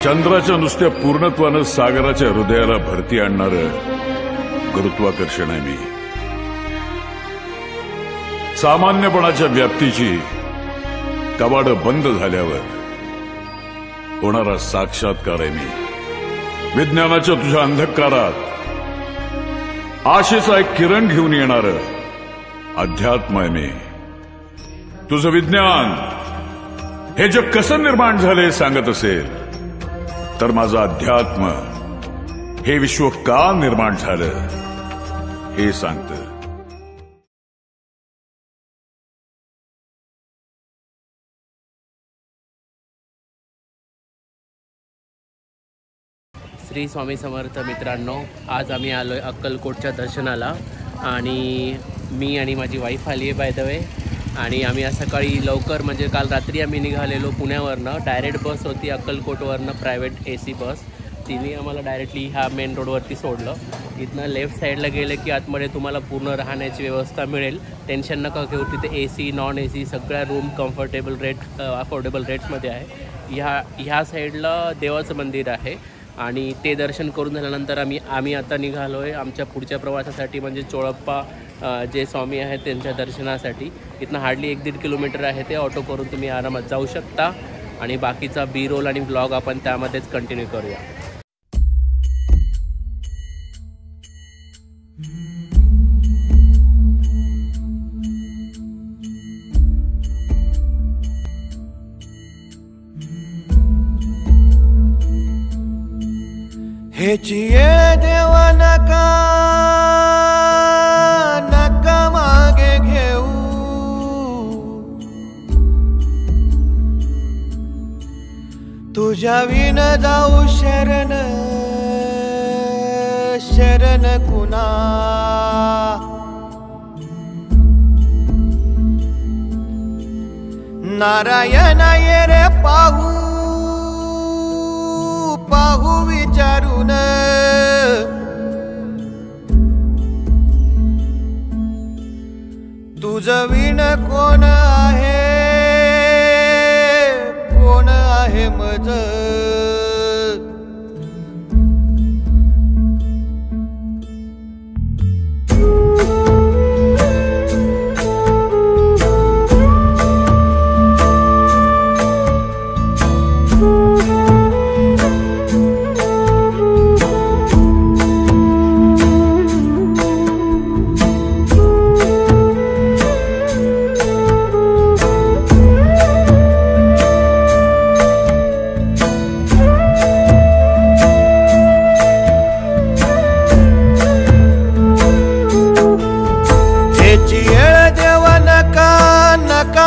चंद्राच्या नुसत्या पूर्णत्वानं सागराच्या हृदयाला भरती आणणारं गुरुत्वाकर्षण आहे मी। सामान्यपणाच्या व्याप्तीची कवाडं बंद झाल्यावर होणारा साक्षात्कार आहे मी। विज्ञानाच्या तुझ्या अंधकारात आशेचा एक किरण घेऊन येणारं अध्यात्म आहे मी। तुझं विज्ञान हे जग कसं निर्माण झालंय सांगत असेल तर माझं अध्यात्म हे विश्व का निर्माण झालं हे सांगतं। श्री स्वामी समर्थ मित्रांनो, आज आम्ही आलोय अक्कलकोटच्या दर्शनाला आणि मी आणि माझी वाईफ आली आहे बाय द वे। आणि आम्ही आज सकाळी लवकर म्हणजे काल रात्री आम्ही निघालेलो पुण्यावरनं। डायरेक्ट बस होती अक्कलकोटवरनं, प्रायव्हेट AC बस। तिने आम्हाला डायरेक्टली ह्या मेन रोडवरती सोडलं। इथनं लेफ्ट साईडला गेलं की आतमध्ये तुम्हाला पूर्ण राहण्याची व्यवस्था मिळेल, टेन्शन नका घेऊ। तिथे AC नॉन AC सगळ्या रूम कम्फर्टेबल रेट अफोर्डेबल रेट्समध्ये आहे। ह्या साईडला देवाचं मंदिर आहे आणि ते दर्शन करून झाल्यानंतर आम्ही आता निघालो आहे आमच्या पुढच्या प्रवासासाठी, म्हणजे चोळप्पा जे स्वामी आहेत त्यांच्या दर्शनासाठी। इथनं हार्डली 1-1.5 किलोमीटर आहे ते। ऑटो करून तुम्ही आरामात जाऊ शकता आणि बाकीचा B-रोल आणि ब्लॉग आपण त्यामध्येच कंटिन्यू करूया। हेची येळ देवा नका मागे घेऊ, तुझ्या विन जाऊ शरण शरण कुणा। नारायण ये रे पाहू पाहू विचारून, तुझं विण कोण आहे मज।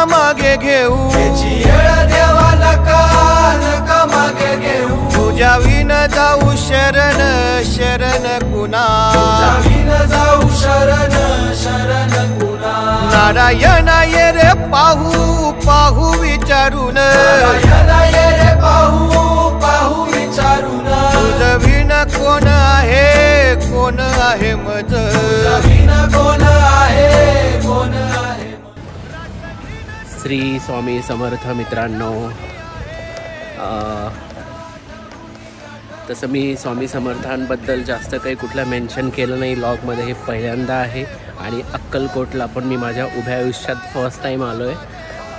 मागे घेऊ, देवा नका मागे घेऊ, तुझ्या विन जाऊ शरण शरण कुणा। जाऊ शरण शरण कुणा। नारायण ये रे पाहू पाहू विचारून, ये रे पाहू पाहू विचारून, तुझं विन कोण आहे मज। विन कोण आहे श्री स्वामी समर्थ मित्रांनो, तसं मी स्वामी समर्थांबद्दल जास्त काही कुठलं मेन्शन केलं नाही ब्लॉगमध्ये, हे पहिल्यांदा आहे। आणि अक्कलकोटला पण मी माझ्या उभ्या आयुष्यात फर्स्ट टाईम आलो आहे,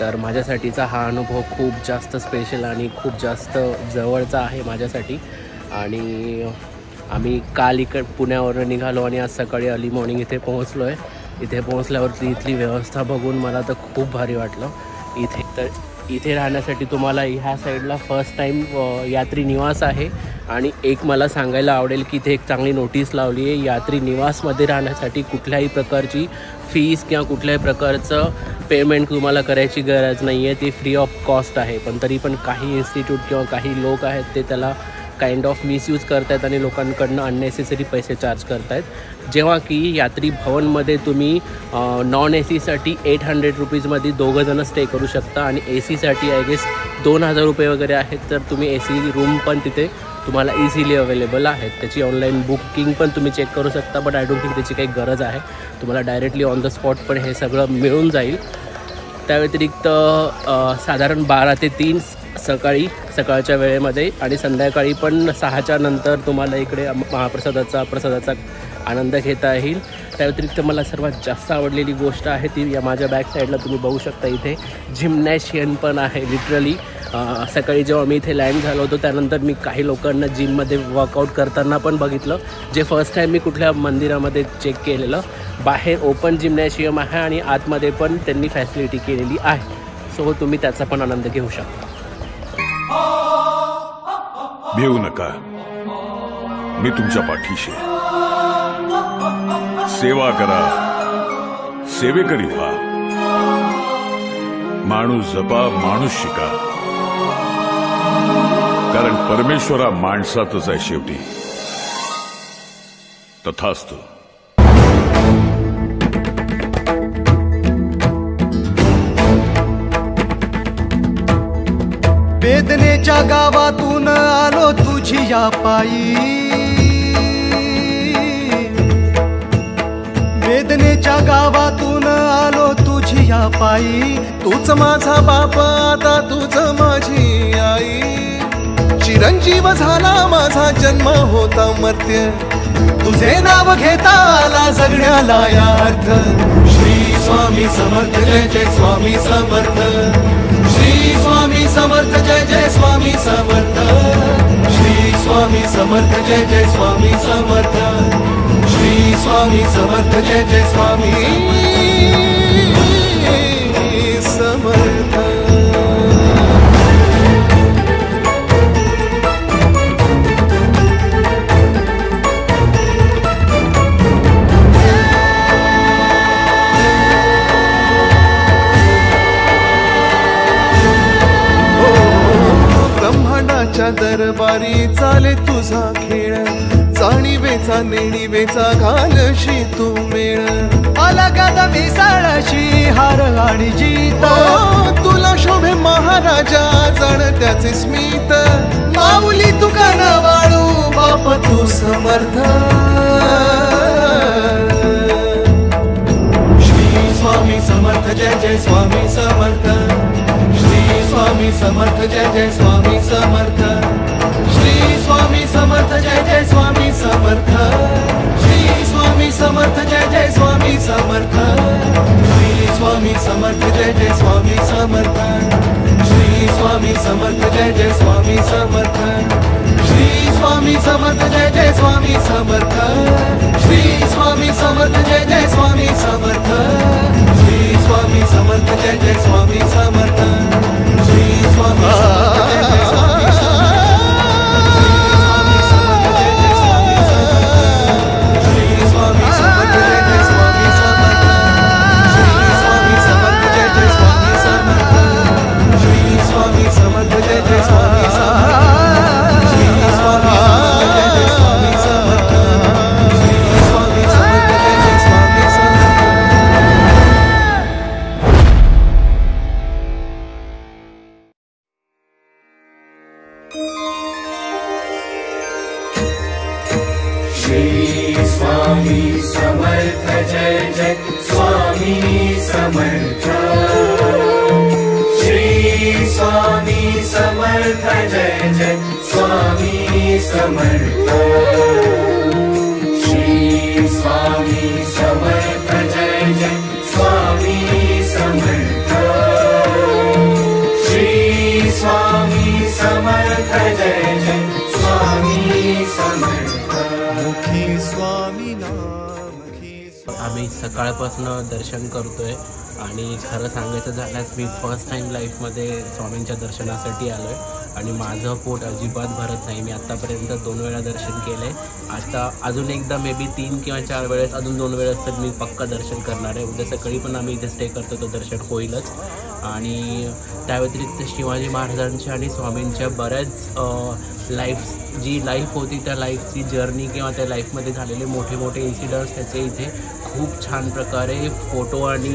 तर माझ्यासाठीचा हा अनुभव खूप जास्त स्पेशल आणि खूप जास्त जवळचा आहे माझ्यासाठी। आणि आम्ही काल पुण्यावरून निघालो आणि आज सकाळी अर्ली मॉर्निंग इथे पोहोचलो आहे। इथे पोहोचल्यावरती इथली व्यवस्था बघून मला तर खूप भारी वाटलं। इथे राहण्यासाठी तुम्हाला ह्या साईडला फर्स्ट टाईम यात्री निवास आहे। आणि एक मला सांगायला आवडेल की इथे एक चांगली नोटीस लावली आहे, यात्री निवासमध्ये राहण्यासाठी कुठल्याही प्रकारची फीस किंवा कुठल्याही प्रकारचं पेमेंट तुम्हाला करायची गरज नाही आहे, ती फ्री ऑफ कॉस्ट आहे। पण तरी पण काही इन्स्टिट्यूट किंवा काही लोक आहेत ते त्याला काइंड ऑफ मिसयूज करतायत आणि लोकांकडनं अननेसेसरी पैसे चार्ज करतायत। जेव्हा की यात्री भवनमध्ये तुम्ही नॉन ACसाठी 800 रुपीजमध्ये 2 जण स्टे करू शकता आणि ACसाठी आय गेस 2000 रुपये वगैरे आहेत। तर तुम्ही AC रूम पण तिथे तुम्हाला इझिली अवेलेबल आहेत। त्याची ऑनलाईन बुकिंग पण तुम्ही चेक करू शकता, बट आय डोंट थिंक त्याची काही गरज आहे। तुम्हाला डायरेक्टली ऑन द स्पॉट पण हे सगळं मिळून जाईल। त्या व्यतिरिक्त साधारण 12 ते 3 सकाळच्या वेळेमध्ये आणि संध्याकाळी पण 6च्या नंतर तुम्हाला इकडे प्रसादाचा आनंद घेता येईल. त्या व्यतिरिक्त मला सर्वात जास्त आवडलेली गोष्ट आहे ती या माझ्या बॅक साईडला तुम्ही बघू शकता, इथे जिम्नॅशियन पण आहे. लिटरली सकाळी जेव्हा मी इथे लँड झालो होतो त्यानंतर मी काही लोकांना जिममध्ये वर्कआउट करताना पण बघितलं, जे फर्स्ट टाईम मी कुठल्या मंदिरामध्ये चेक केलेलं. बाहेर ओपन जिम्नॅशियम आहे आणि आतमध्ये पण त्यांनी फॅसिलिटी केलेली आहे. सो तुम्ही त्याचा पण आनंद घेऊ शकता. भिवू नका, मी तुमच्या पाठीशी. सेवा करा, सेवेकरी व्हा. माणूस जपा, माणूस शिका, कारण परमेश्वरा माणसातच आहे शेवटी. तथास्तु. वेदनेच्या गावातून आलो तुझी या पायी, वेदनेच्या गावातून आलो तुझी या पायी. तूच माझा बाप, आता तूच माझी आई. चिरंजीव झाला माझा जन्म होता मर्त्य, तुझे नाव घेता आला जगण्याला या अर्थ. श्री स्वामी समर्थ, जय जय स्वामी समर्थ. श्री स्वामी समर्थ, जय जय स्वामी समर्थ. श्री स्वामी समर्थ, जय जय स्वामी समर्थ. श्री स्वामी समर्थ, जय जय स्वामी समर्थ. ब्रह्मांडाच्या दरबारी चाले तुझा खेळ, जाणीवेचा नेणीवेचा घालशी तू मेळ. अलगद मिसळशी हार आणि जीत, तुला शोभे महाराजा जण त्याचे स्मित. माऊली तुका न वाळू बाप तू समर्थ. श्री स्वामी समर्थ, जय जय स्वामी समर्थ. श्री स्वामी समर्थ, जय जय स्वामी समर्थ. श्री स्वामी समर्थ, जय जय स्वामी समर्थ. श्री स्वामी समर्थ, जय जय स्वामी समर्थ. श्री स्वामी समर्थ, जय जय स्वामी समर्थ. श्री स्वामी समर्थ, जय जय स्वामी समर्थ. श्री स्वामी समर्थ, जय जय स्वामी समर्थ. श्री स्वामी समर्थ, जय जय स्वामी समर्थ. श्री स्वामी समर्थ, जय जय स्वामी समर्थ. श्री स्वामी समर्थ, जय जय स्वामी समर्थ. स्वामी समर्थ, जय जय स्वामी समर्थ. श्री स्वामी समर्थ, जय जय स्वामी समर्थ. श्री स्वामी समर्थ, जय जय स्वामी समर्थ. श्री स्वामी समर्थ, जय जय स्वामी समर्थ. मुखी स्वामी नामुखी. आम्ही सकाळपासून दर्शन करतोय आणि खरं सांगायचं झाल्यास मी फर्स्ट टाईम लाईफमध्ये स्वामींच्या दर्शनासाठी आलो आहे आणि माझं पोट अजिबात भरत नाही. मी आत्तापर्यंत 2 वेळा दर्शन केलं आहे. आता अजून एकदा मे बी 3 किंवा 4 वेळेस, अजून 2 वेळेस तर मी पक्का दर्शन करणार आहे. उद्या सकाळी पण आम्ही इथे स्टे करतो, तो दर्शन होईलच. आणि त्या व्यतिरिक्त शिवाजी महाराजांच्या आणि स्वामींच्या बऱ्याच जी लाईफ होती त्या लाईफची जर्नी किंवा त्या लाईफमध्ये झालेले मोठे मोठे इन्सिडंट्स त्याचे इथे खूप छान प्रकारे फोटो आणि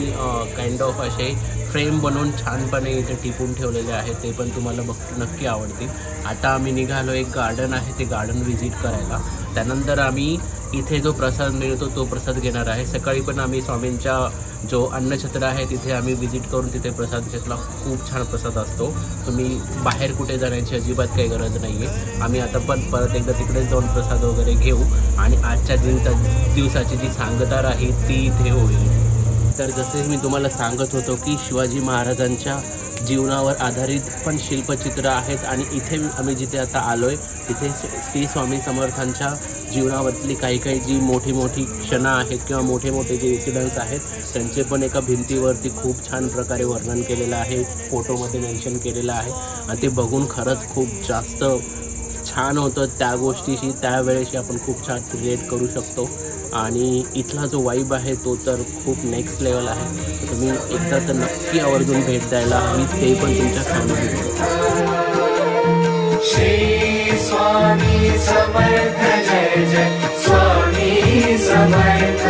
काइंड ऑफ असे फ्रेम बनवून छानपणे इथे टिपून ठेवलेले आहेत. ते पण तुम्हाला नक्की आवडतील. आता आम्ही निघालो, एक गार्डन आहे ते गार्डन व्हिजिट करायला. त्यानंतर आम्ही इथे जो प्रसाद मिळतो तो प्रसाद घेणार आहे। सकाळी पण आम्ही स्वामींच्या जो अन्नछत्र आहे तिथे आम्ही विजिट करून तिथे प्रसाद घेतला। खूप छान प्रसाद असतो, तुम्ही बाहेर कुठे जाण्याची अजिबात काही गरज नाही आहे। आम्ही आता पण परत एकदा तिकडे जाऊन प्रसाद वगैरे घेऊ आणि आजच्या दिवसाची जी सांगता राहील ती इथे होईल। तर जसे मी तुम्हाला सांगत होतो की शिवाजी महाराजांच्या जीवनावर आधारित पण शिल्पचित्र आहेत आणि इथे आम्ही जिथे आता आलोय तिथे श्री स्वामी समर्थांच्या जीवनावरली काही जी मोठी क्षणं आहेत किंवा मोठे जे इन्सिडंट्स आहेत त्यांचे पण एका भिंतीवरती खूप छान प्रकारे वर्णन केलेलं आहे, फोटोमध्ये मेन्शन केलेलं आहे आणि ते बघून खरंच खूप जास्त छान होतं। त्या गोष्टीशी त्यावेळेशी आपण खूप छान रिलेट करू शकतो आणि इथला जो वाईब आहे तो तर खूप नेक्स्ट लेवल आहे। तर तुम्ही एकदा तर नक्की आवर्जून भेट द्यायला हवी, ते पण तुमच्या फॅमिलीसोबत। श्री स्वामी समर्थ जय जय स्वामी समर्थ।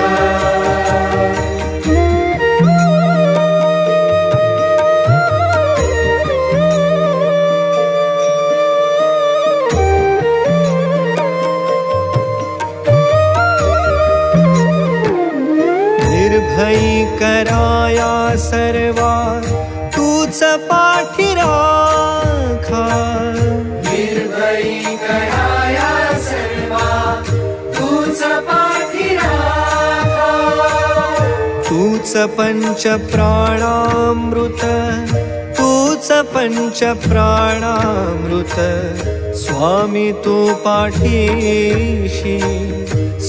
निर्भयी कराया सर्वा तूच पाठी राखा, निर्भयी कराया सर्वा तूच पाठी राखा। तूच पंच प्राणामृत, तूच पंच प्राणामृत, स्वामी तू पाठीशी,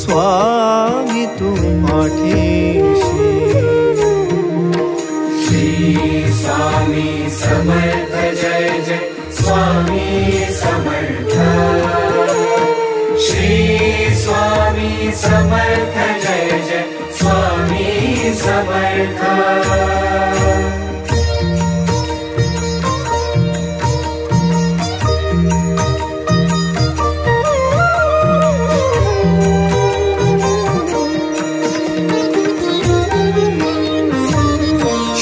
स्वामी तू पाठीशी। श्री स्वामी समर्थ जय जय स्वामी समर्थ। श्री स्वामी समर्थ जय जय स्वामी समर्थ।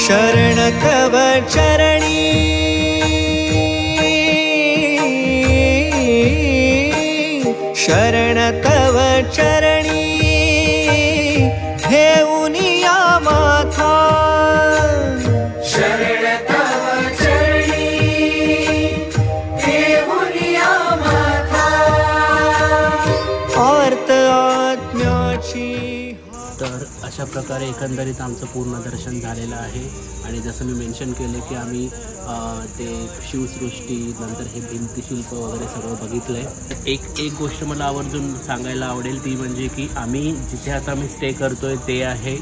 शरण तव चरणी, शरण तव चरणी, हे उनिया माथा, शरण तव चरणी, हे उनिया माथा। आर्त आत्म्याची। तर अशा प्रकारे एकंदरीत आमचं पूर्ण दर्शन झालेलं आहे आणि जसं मी मेन्शन केलं की आम्ही ते शिवसृष्टी नंतर हे भिंतीशिल्प वगैरे सगळं बघितलं आहे। एक गोष्ट मला आवर्जून सांगायला आवडेल ती म्हणजे की आम्ही जिथे आता मी स्टे करतो आहे ते आहे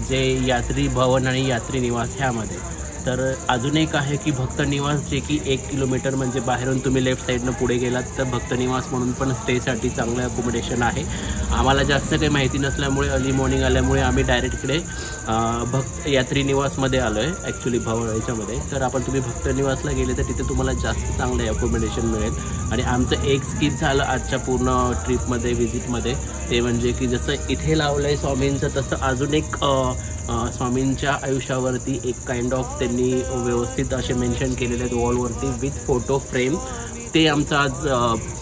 जे यात्री भवन आणि यात्री निवास ह्यामध्ये। तर अजून एक आहे की भक्त निवास, जे की 1 किलोमीटर म्हणजे बाहेरून तुम्ही लेफ्ट साईडनं पुढे गेलात तर भक्त निवास म्हणून पण स्टेसाठी चांगलं अकोमोडेशन आहे। आम्हाला जास्त काही माहिती नसल्यामुळे अर्ली मॉर्निंग आल्यामुळे आम्ही डायरेक्ट इकडे यात्री निवासमध्ये आलो आहे ॲक्च्युली ह्याच्यामध्ये। तर आपण तुम्ही भक्त निवासला गेले तर तिथे तुम्हाला जास्त चांगलं अकोमोडेशन मिळेल। आणि आमचं एक स्किप झालं आजच्या पूर्ण ट्रिपमध्ये व्हिजिटमध्ये, ते म्हणजे की जसं इथे लावलं आहे स्वामींचं तसं अजून एक स्वामींच्या आयुष्यावरती एक काइंड ऑफ त्यांनी व्यवस्थित असे मेन्शन केलेले आहेत वॉलवरती विथ फोटो फ्रेम। ते आमचा आज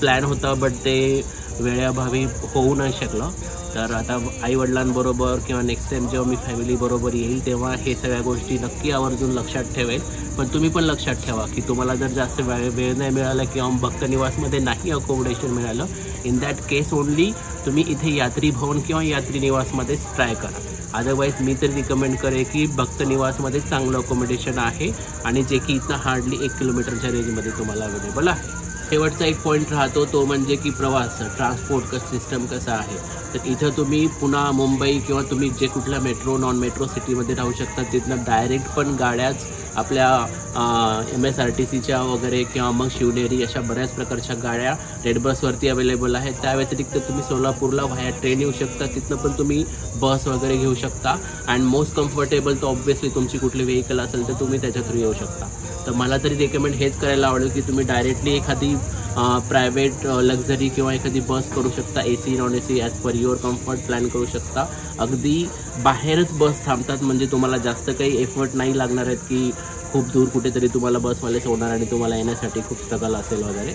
प्लॅन होता बट ते वेळेअभावी होऊ नाही शकलं। तर आता आईवडिलांबरोबर किंवा नेक्स्ट टाईम जेव्हा मी फॅमिलीबरोबर येईल तेव्हा हे सगळ्या गोष्टी नक्की आवर्जून लक्षात ठेवेल। पण तुम्ही पण लक्षात ठेवा की तुम्हाला जर जास्त वेळ नाही मिळाला किंवा भक्त निवासमध्ये नाही अकोमोडेशन मिळालं, इन दॅट केस ओनली तुम्ही इथे यात्री भवन किंवा यात्री निवासमध्येच ट्राय करा। अदरवाईज मी तर रिकमेंड करेन की भक्त निवासमध्ये चांगलं अकोमोडेशन आहे आणि जे की इथं हार्डली 1 किलोमीटरच्या रेंजमध्ये तुम्हाला अवेलेबल आहे। शेवटचा एक पॉईंट राहतो तो म्हणजे की प्रवास ट्रान्सपोर्ट सिस्टम कसं आहे। तर इथं तुम्ही पुन्हा मुंबई किंवा तुम्ही जे कुठल्या मेट्रो नॉन मेट्रो सिटीमध्ये राहू शकता तिथनं डायरेक्ट पण गाड्याच आपल्या MSRTCच्या वगैरे किंवा मग शिवनेरी अशा बऱ्याच प्रकारच्या गाड्या रेड बसवरती अवेलेबल आहेत। त्या व्यतिरिक्त तुम्ही सोलापूरला व्हाया ट्रेन येऊ शकता, तिथनं पण तुम्ही बस वगैरे घेऊ शकता। अँड मोस्ट कम्फर्टेबल तर ऑब्व्हियसली तुमची कुठली व्हेकल असेल तर तुम्ही त्याच्या थ्रू येऊ शकता। तर मला तरी रेकमेंड हेच करायला आवडेल की तुम्ही डायरेक्टली एखादी प्रायव्हेट लक्झरी किंवा एखादी बस करू शकता, AC non AC as per your comfort plan करू शकता। अगदी बाहेरच बस थांबतात म्हणजे तुम्हाला जास्त काही एफर्ट नाही लागणार आहेत की खूप दूर कुठेतरी तुम्हाला बसवाले सोडणार आणि तुम्हाला येण्यासाठी खूप स्ट्रगल असेल वगैरे।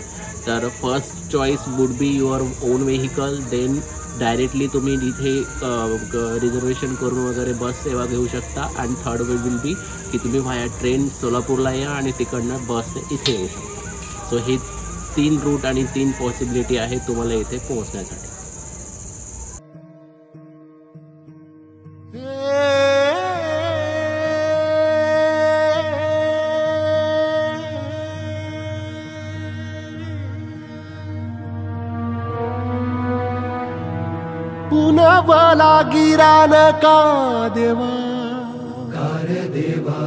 तर first choice would be your own vehicle, then directly तुम्ही इथे रिझर्वेशन करून वगैरे बस सेवा घेऊ शकता. आणि थर्ड वे विल बी की तुम्ही व्हाया ट्रेन सोलापूरला या आणि तिकडनं बसने इथे येऊ शकता. सो हे 3 रूट आणि 3 पॉसिबिलिटी आहे तुम्हाला इथे पोहोचण्यासाठी. पुनवला गिरान का देवा कार देवा,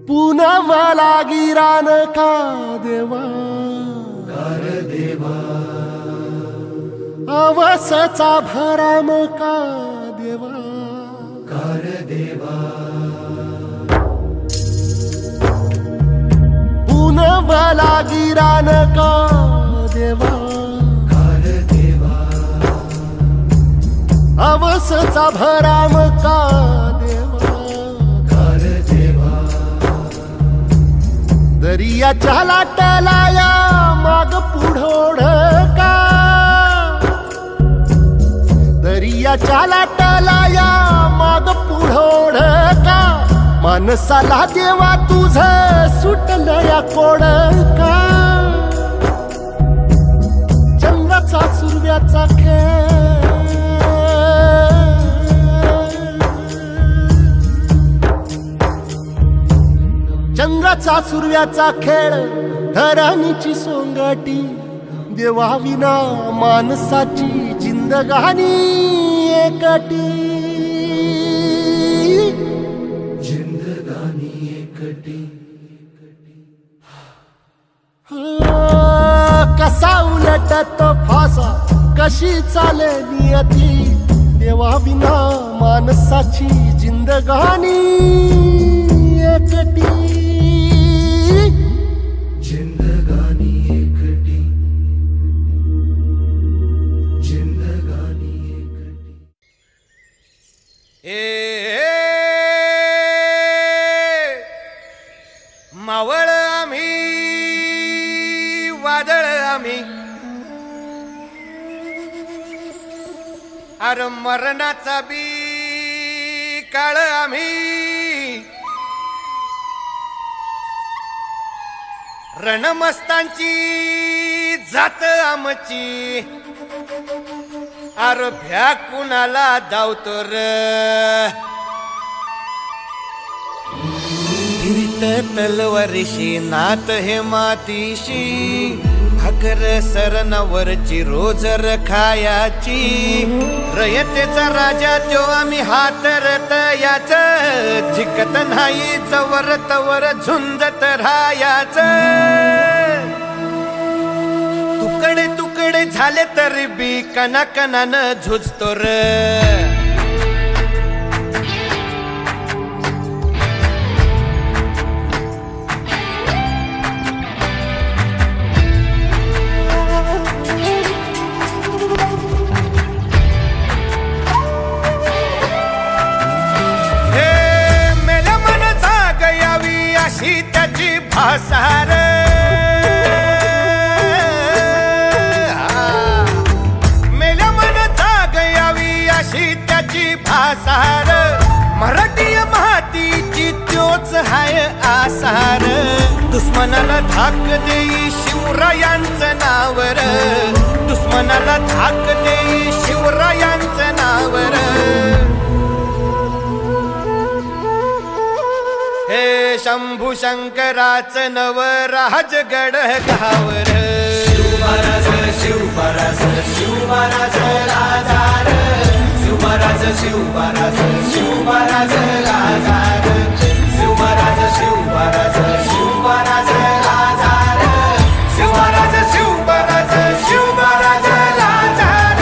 पुनवला गिरान का देवा कार देवा, अवसचा भराम का देवा कार देवा, पुनवला गिरान का देवा कार देवा, अवसचा भराम का देवा कार देवा, दरियाच्या लाटाला माग पुढोड का, दरियाच्या लाटाला माग पुढोड का, माणसाला देवा तुझ सुटलं या कोड का, चंद्राचा सूर्याचा खेळ, चंद्राचा सूर्याचा खेळ, धरणीची सोंगटी, देवाविना माणसाची जिंदगानी एकटी, जिंदगानी एकटी. कसा उलटतो फासा, कशी चाले नियती, देवाविना माणसाची जिंदगानी एकटी, जिंदगानी एकटी, जिंदगानी एकटी. मावळ आम्ही वादळ आम्ही, अर मरणाचा बी काळ आम्ही, रणमस्तांची जात आमची, अर भ्या कुणाला धावतो र, तलवारीशी नात हे मातीशी, भाकर सरणावरची रोजर खायाची, रयतेचा राजा त्यो आम्ही हातरत याच, जिकत नाही जवर तवर झुंजत राहायाच, तुकडे तुकडे झाले तरी बी कणाकणानं झुजतो र, भासार मेल्या मन जाग यावी अशी त्याची भासार, मराठी मातीची त्योच हाय आसार, दुश्मनाला धाक देई शिवरायांचं नावर, दुश्मनाला धाक देई शिवरायांचं नावर, हे शंभू शंकराचं नव राजगड गावर, शिवमहाराज शिवमहाराज शिवमहाराज राजार, शिवमहाराज शिवमहाराज शिवमहाराज राजार, शिवमहाराज शिवमहाराज शिवमहाराज राजार, शिवमहाराज शिवमहाराज शिवमहाराज राजार,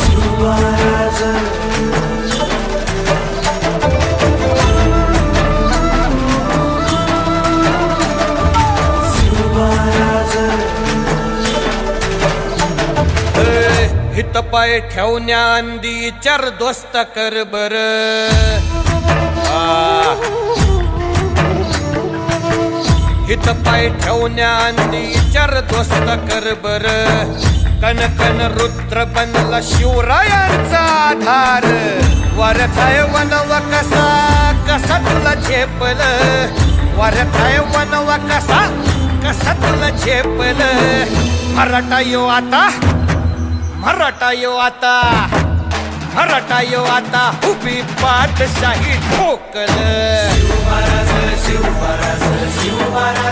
शिवमहाराज हित पाय ठेवण्या अंदी चार दोस्त कर बर, हित पाय ठेवण्याआधी विचार दोस्त कर बर कन कन रुद्र बनला शिवरायांचा आधार वरथाय वनवा कसा कसा तुला झेपल वरथाय वनवा कसा कसा तुला झेपल मराठा यो आता मराठा यो आता मराठा यो आता उभी पाठशाही ठोकल शिवबाराज शिवबाराज शिवबाराज